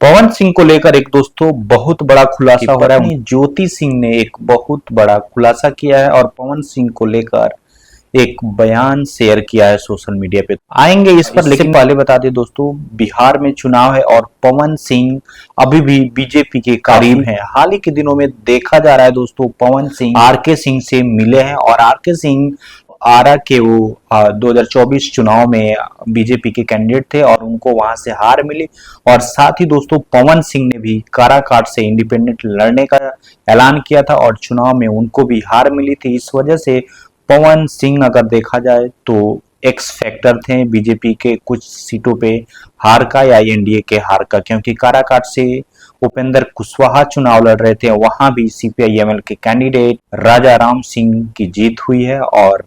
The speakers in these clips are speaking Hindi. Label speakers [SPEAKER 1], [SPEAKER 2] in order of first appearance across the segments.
[SPEAKER 1] पवन सिंह को लेकर एक दोस्तों बहुत बड़ा खुलासा हो रहा है। ज्योति सिंह ने एक बहुत बड़ा खुलासा किया है और पवन सिंह को लेकर एक बयान शेयर किया है सोशल मीडिया पे। आएंगे इस पर, लेकिन पहले बता दें दोस्तों, बिहार में चुनाव है और पवन सिंह अभी भी बीजेपी के करीब हैं। हाल ही के दिनों में देखा जा रहा है दोस्तों, पवन सिंह आरके सिंह से मिले हैं और आरके सिंह आरा के वो 2024 चुनाव में बीजेपी के कैंडिडेट थे और उनको वहां से हार मिली। और साथ ही दोस्तों, पवन सिंह ने भी काराकाट से इंडिपेंडेंट लड़ने का ऐलान किया था और चुनाव में उनको भी हार मिली थी। इस वजह से पवन सिंह, अगर देखा जाए तो एक्स फैक्टर थे बीजेपी के कुछ सीटों पे हार का या एनडीए के हार का, क्योंकि काराकाट से उपेंद्र कुशवाहा चुनाव लड़ रहे थे। वहां भी सीपीआई-एमएल के कैंडिडेट राजा राम सिंह की जीत हुई है और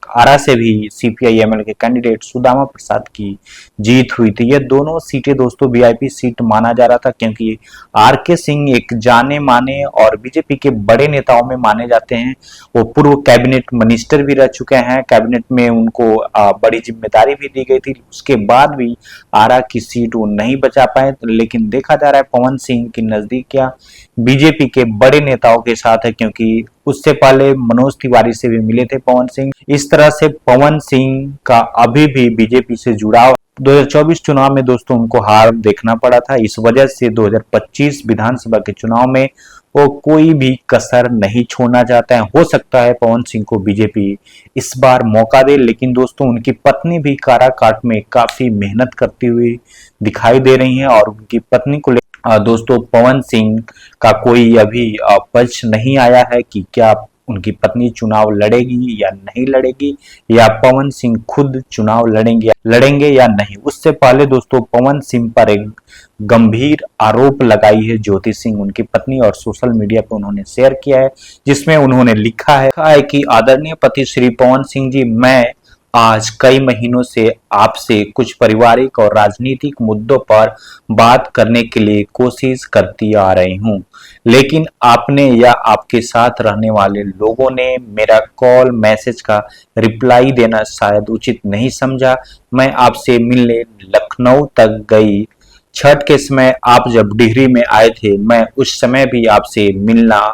[SPEAKER 1] आरा से भी सीपीआई-एमएल के कैंडिडेट सुदामा प्रसाद की जीत हुई थी। ये दोनों सीटें दोस्तों वीआईपी सीट माना जा रहा था, क्योंकि आरके सिंह एक जाने माने और बीजेपी के बड़े नेताओं में माने जाते हैं। वो पूर्व कैबिनेट मिनिस्टर भी रह चुके हैं, कैबिनेट में उनको बड़ी जिम्मेदारी भी दी गई थी। उसके बाद भी आरा की सीट वो नहीं बचा पाए, लेकिन देखा जा रहा है पवन सिंह की नजदीकियां बीजेपी के बड़े नेताओं के साथ है, क्योंकि उससे पहले मनोज तिवारी से भी मिले थे पवन सिंह। इस तरह से पवन सिंह का अभी भी बीजेपी से जुड़ाव। 2024 चुनाव में दोस्तों उनको हार देखना पड़ा था, इस वजह से 2025 विधानसभा के चुनाव में वो कोई भी कसर नहीं छोड़ना चाहते हैं। हो सकता है पवन सिंह को बीजेपी इस बार मौका दे, लेकिन दोस्तों उनकी पत्नी भी काराकाट में काफी मेहनत करती हुई दिखाई दे रही हैं और उनकी पत्नी को दोस्तों पवन सिंह का कोई अभी पक्ष नहीं आया है कि क्या उनकी पत्नी चुनाव लड़ेगी या नहीं लड़ेगी, या पवन सिंह खुद चुनाव लड़ेंगे या नहीं। उससे पहले दोस्तों पवन सिंह पर एक गंभीर आरोप लगाई है ज्योति सिंह, उनकी पत्नी, और सोशल मीडिया पर उन्होंने शेयर किया है, जिसमें उन्होंने लिखा है कि आदरणीय पति श्री पवन सिंह जी, मैं आज कई महीनों से आपसे कुछ पारिवारिक और राजनीतिक मुद्दों पर बात करने के लिए कोशिश करती आ रही हूं, लेकिन आपने या आपके साथ रहने वाले लोगों ने मेरा कॉल मैसेज का रिप्लाई देना शायद उचित नहीं समझा। मैं आपसे मिलने लखनऊ तक गई। छठ के समय आप जब डिहरी में आए थे, मैं उस समय भी आपसे मिलना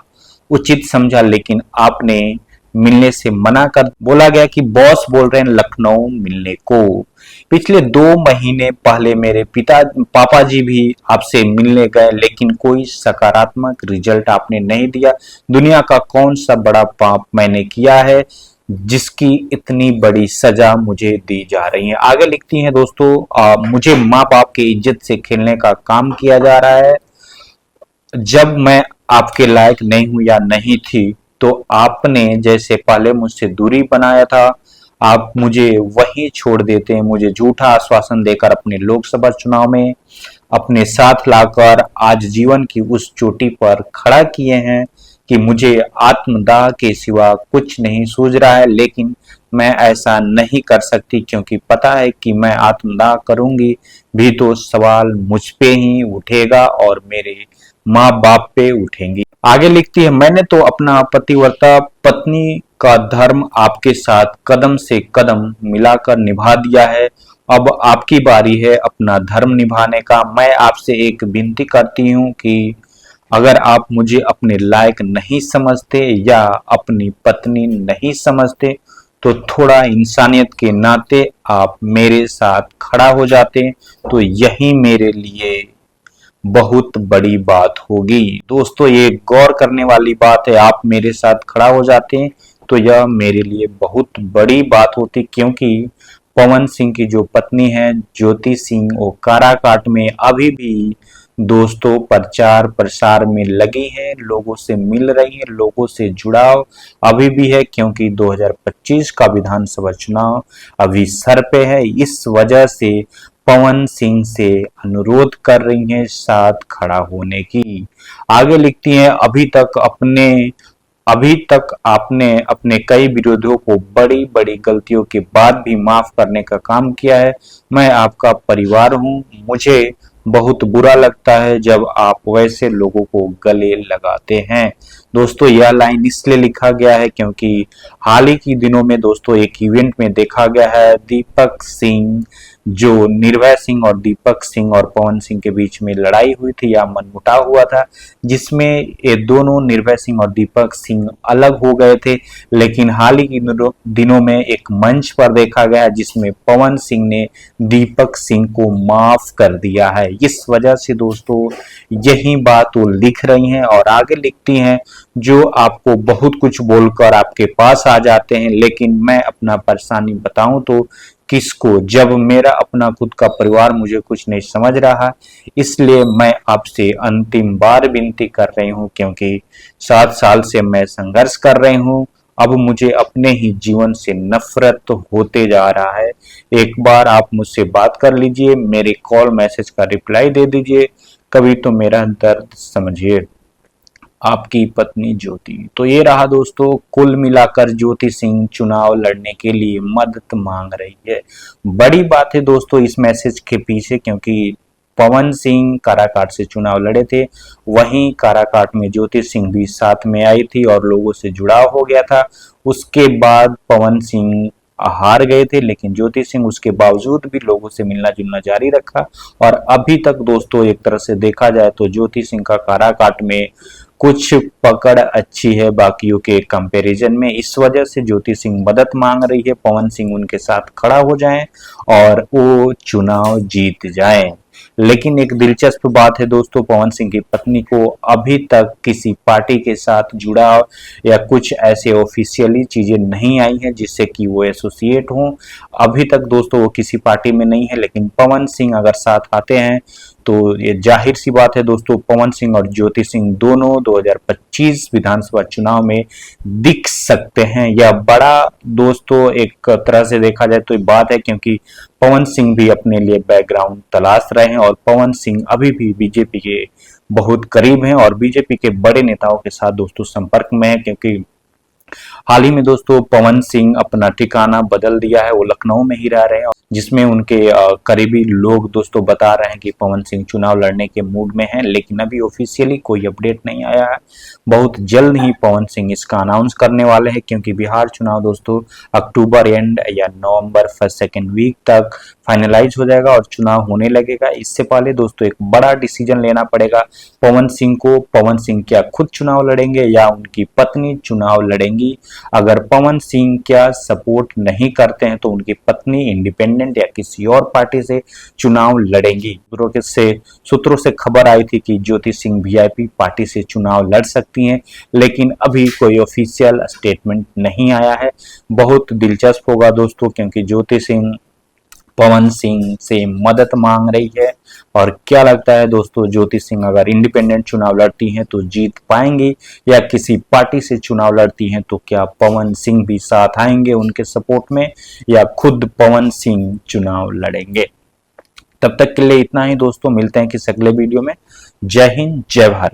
[SPEAKER 1] उचित समझा, लेकिन आपने मिलने से मना कर बोला गया कि बॉस बोल रहे हैं लखनऊ मिलने को। पिछले 2 महीने पहले मेरे पापा जी भी आपसे मिलने गए, लेकिन कोई सकारात्मक रिजल्ट आपने नहीं दिया। दुनिया का कौन सा बड़ा पाप मैंने किया है जिसकी इतनी बड़ी सजा मुझे दी जा रही है। आगे लिखती हैं दोस्तों, मुझे माँ बाप की इज्जत से खेलने का काम किया जा रहा है। जब मैं आपके लायक नहीं हूं या नहीं थी, तो आपने जैसे पहले मुझसे दूरी बनाया था, आप मुझे वहीं छोड़ देते हैं। मुझे झूठा आश्वासन देकर अपने लोकसभा चुनाव में अपने साथ लाकर आज जीवन की उस चोटी पर खड़ा किए हैं कि मुझे आत्मदाह के सिवा कुछ नहीं सूझ रहा है, लेकिन मैं ऐसा नहीं कर सकती, क्योंकि पता है कि मैं आत्मदाह करूंगी भी तो सवाल मुझ पे ही उठेगा और मेरे माँ बाप पे उठेंगी। आगे लिखती है, मैंने तो अपना पतिव्रता पत्नी का धर्म आपके साथ कदम से कदम मिलाकर निभा दिया है। अब आपकी बारी है अपना धर्म निभाने का। मैं आपसे एक विनती करती हूँ कि अगर आप मुझे अपने लायक नहीं समझते या अपनी पत्नी नहीं समझते, तो थोड़ा इंसानियत के नाते आप मेरे साथ खड़ा हो जाते, तो यही मेरे लिए बहुत बड़ी बात होगी। दोस्तों ये गौर करने वाली बात है, आप मेरे साथ खड़ा हो जाते हैं तो यह मेरे लिए बहुत बड़ी बात होती, क्योंकि पवन सिंह की जो पत्नी है ज्योति सिंह, वो काराकाट में अभी भी दोस्तों प्रचार प्रसार में लगी है, लोगों से मिल रही है, लोगों से जुड़ाव अभी भी है, क्योंकि 2025 का विधानसभा चुनाव अभी सर पे है। इस वजह से पवन सिंह से अनुरोध कर रही हैं साथ खड़ा होने की। आगे लिखती हैं, अभी तक आपने अपने कई विरोधियों को बड़ी बड़ी गलतियों के बाद भी माफ करने का काम किया है। मैं आपका परिवार हूं, मुझे बहुत बुरा लगता है जब आप वैसे लोगों को गले लगाते हैं। दोस्तों यह लाइन इसलिए लिखा गया है क्योंकि हाल ही के दिनों में दोस्तों एक इवेंट में देखा गया है दीपक सिंह जो निर्भय सिंह और दीपक सिंह और पवन सिंह के बीच में लड़ाई हुई थी या मनमुटाव हुआ था, जिसमें ये दोनों निर्भय सिंह और दीपक सिंह अलग हो गए थे। लेकिन हाल ही के दिनों में एक मंच पर देखा गया जिसमें पवन सिंह ने दीपक सिंह को माफ कर दिया है। इस वजह से दोस्तों यही बात वो लिख रही हैं और आगे लिखती हैं, जो आपको बहुत कुछ बोलकर आपके पास आ जाते हैं, लेकिन मैं अपना परेशानी बताऊं तो किसको, जब मेरा अपना खुद का परिवार मुझे कुछ नहीं समझ रहा। इसलिए मैं आपसे अंतिम बार विनती कर रही हूं, क्योंकि 7 साल से मैं संघर्ष कर रही हूं। अब मुझे अपने ही जीवन से नफरत होते जा रहा है। एक बार आप मुझसे बात कर लीजिए, मेरे कॉल मैसेज का रिप्लाई दे दीजिए, कभी तो मेरा दर्द समझिए। आपकी पत्नी ज्योति। तो ये रहा दोस्तों, कुल मिलाकर ज्योति सिंह चुनाव लड़ने के लिए मदद मांग रही है। बड़ी बात है दोस्तों इस मैसेज के पीछे, क्योंकि पवन सिंह काराकाट से चुनाव लड़े थे, वहीं काराकाट में ज्योति सिंह भी साथ में आई थी और लोगों से जुड़ाव हो गया था। उसके बाद पवन सिंह हार गए थे, लेकिन ज्योति सिंह उसके बावजूद भी लोगों से मिलना जुलना जारी रखा। और अभी तक दोस्तों एक तरह से देखा जाए तो ज्योति सिंह का काराकाट में कुछ पकड़ अच्छी है बाकियों के कंपैरिजन में। इस वजह से ज्योति सिंह मदद मांग रही है, पवन सिंह उनके साथ खड़ा हो जाएं और वो चुनाव जीत जाएं। लेकिन एक दिलचस्प बात है दोस्तों, पवन सिंह की पत्नी को अभी तक किसी पार्टी के साथ जुड़ाव या कुछ ऐसे ऑफिशियली चीजें नहीं आई हैं जिससे कि वो एसोसिएट हों। अभी तक दोस्तों वो किसी पार्टी में नहीं है, लेकिन पवन सिंह अगर साथ आते हैं तो ये जाहिर सी बात है दोस्तों, पवन सिंह और ज्योति सिंह दोनों 2025 विधानसभा चुनाव में दिख सकते हैं। यह बड़ा दोस्तों एक तरह से देखा जाए तो ये बात है, क्योंकि पवन सिंह भी अपने लिए बैकग्राउंड तलाश रहे हैं और पवन सिंह अभी भी बीजेपी के बहुत करीब हैं और बीजेपी के बड़े नेताओं के साथ दोस्तों संपर्क में है। क्योंकि हाल ही में दोस्तों पवन सिंह अपना ठिकाना बदल दिया है, वो लखनऊ में ही रह रहे हैं, जिसमें उनके करीबी लोग दोस्तों बता रहे हैं कि पवन सिंह चुनाव लड़ने के मूड में हैं, लेकिन अभी ऑफिशियली कोई अपडेट नहीं आया है। बहुत जल्द ही पवन सिंह इसका अनाउंस करने वाले हैं, क्योंकि बिहार चुनाव दोस्तों अक्टूबर एंड या नवंबर फर्स्ट सेकेंड वीक तक फाइनलाइज हो जाएगा और चुनाव होने लगेगा। इससे पहले दोस्तों एक बड़ा डिसीजन लेना पड़ेगा पवन सिंह को। पवन सिंह क्या खुद चुनाव लड़ेंगे या उनकी पत्नी चुनाव लड़ेंगी। अगर पवन सिंह क्या सपोर्ट नहीं करते हैं तो उनकी पत्नी इंडिपेंडेंट या किसी और पार्टी से चुनाव लड़ेंगी। सूत्रों से खबर आई थी कि ज्योति सिंह वीआईपी पार्टी से चुनाव लड़ सकती हैं, लेकिन अभी कोई ऑफिशियल स्टेटमेंट नहीं आया है। बहुत दिलचस्प होगा दोस्तों, क्योंकि ज्योति सिंह पवन सिंह से मदद मांग रही है। और क्या लगता है दोस्तों, ज्योति सिंह अगर इंडिपेंडेंट चुनाव लड़ती हैं तो जीत पाएंगी, या किसी पार्टी से चुनाव लड़ती हैं तो क्या पवन सिंह भी साथ आएंगे उनके सपोर्ट में, या खुद पवन सिंह चुनाव लड़ेंगे। तब तक के लिए इतना ही दोस्तों, मिलते हैं किसी अगले वीडियो में। जय हिंद, जय भारत।